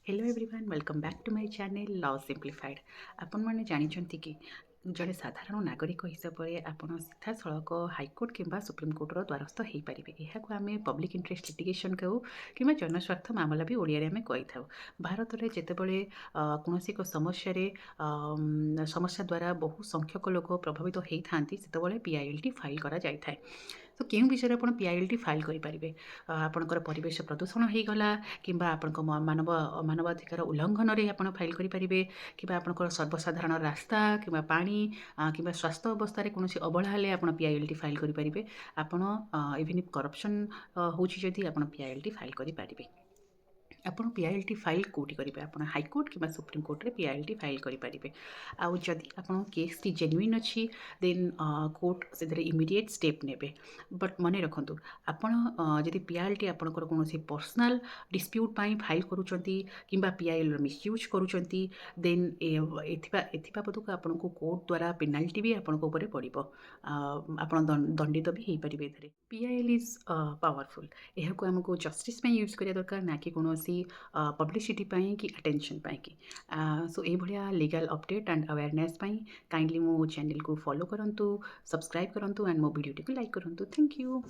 Hello everyone welcome back to my channel law simplified. आपण मैंने जानते कि जड़े साधारण नागरिक हिसाब से आपड़ सीधा सड़क हाइकोर्ट किंबा सुप्रीमकोर्टर द्वारस्थ हो पारे। यह आम पब्लिक इंटरेस्ट लिटिगेशन कहू कि जनस्वार्थ मामला भी ओडिया आम कही था। भारत में जितेबले कौन एक समस्या द्वारा बहु संख्यक लोक प्रभावित होता से पीआईएलटी फाइल करा जाए। तो क्यों विषय आप पीआईएलटी फाइल करेंगे? आपणकर परिवेश प्रदूषण होगला कि मानवाधिकार उल्लंघन में आप फाइल करेंगे कि आपंकर सर्वसाधारण रास्ता कि पानी कि स्वास्थ्य अवस्था कौन अवहेला हेल्ले आप पीआईएलटी फाइल करेंगे। आपड़ इवन करप्शन होती आप पीआईएलटी फाइल करेंगे। ଆପଣ ପି-ଆଇ-ଏଲ୍-ଟି ଫାଇଲ୍ କେଉଁଠି କରିବେ? ଆପଣ ହାଇକୋର୍ଟ କିମ୍ବା ସୁପ୍ରିମକୋର୍ଟରେ ପି-ଆଇ-ଏଲ୍-ଟି ଫାଇଲ୍ କରିପାରିବେ। ଆଉ ଯଦି ଆପଣଙ୍କ କେସ୍‌ଟି ଜେନୁଇନ୍ ଅଛି ଦେନ୍ କୋର୍ଟ ସେଥିରେ ଇମିଡ଼ିଏଟ୍ ଷ୍ଟେପ୍ ନେବେ। ବଟ୍ ମନେ ରଖନ୍ତୁ, ଆପଣ ଯଦି ପି-ଆଇ-ଏଲ୍-ଟି ଆପଣଙ୍କର କୌଣସି ପର୍ସନାଲ୍ ଡିସ୍ପ୍ୟୁଟ୍ ପାଇଁ ଫାଇଲ୍ କରୁଛନ୍ତି କିମ୍ବା ପି-ଆଇ-ଏଲ୍-ର ମିସ୍‌ୟୁଜ୍ କରୁଛନ୍ତି ଦେନ୍ ଏଥିବାବଦକୁ ଆପଣଙ୍କୁ କୋର୍ଟ ଦ୍ୱାରା ପେନାଲ୍ଟି ବି ଆପଣଙ୍କ ଉପରେ ପଡ଼ିବ। ଆପଣ ଦଣ୍ଡିତ ବି ହେଇପାରିବେ ଏଥିରେ। P-I-L is powerful. ଏହାକୁ ଆମକୁ ଜଷ୍ଟିସ୍ ପାଇଁ ୟୁଜ୍ କରିବା ଦରକାର, ନା କି କୌଣସି ପବ୍ଲିସିଟି ପାଇଁ କି ଆଟେନସନ୍ ପାଇଁ କି। ସୋ ଏଇଭଳିଆ ଲିଗାଲ୍ ଅପଡେଟ୍ ଆଣ୍ଡ ଆୱାରନେସ୍ ପାଇଁ କାଇଣ୍ଡଲି ମୋ ଚ୍ୟାନେଲକୁ ଫଲୋ କରନ୍ତୁ, ସବସ୍କ୍ରାଇବ୍ କରନ୍ତୁ ଆଣ୍ଡ ମୋ ଭିଡ଼ିଓଟିକୁ ଲାଇକ୍ କରନ୍ତୁ। Thank you.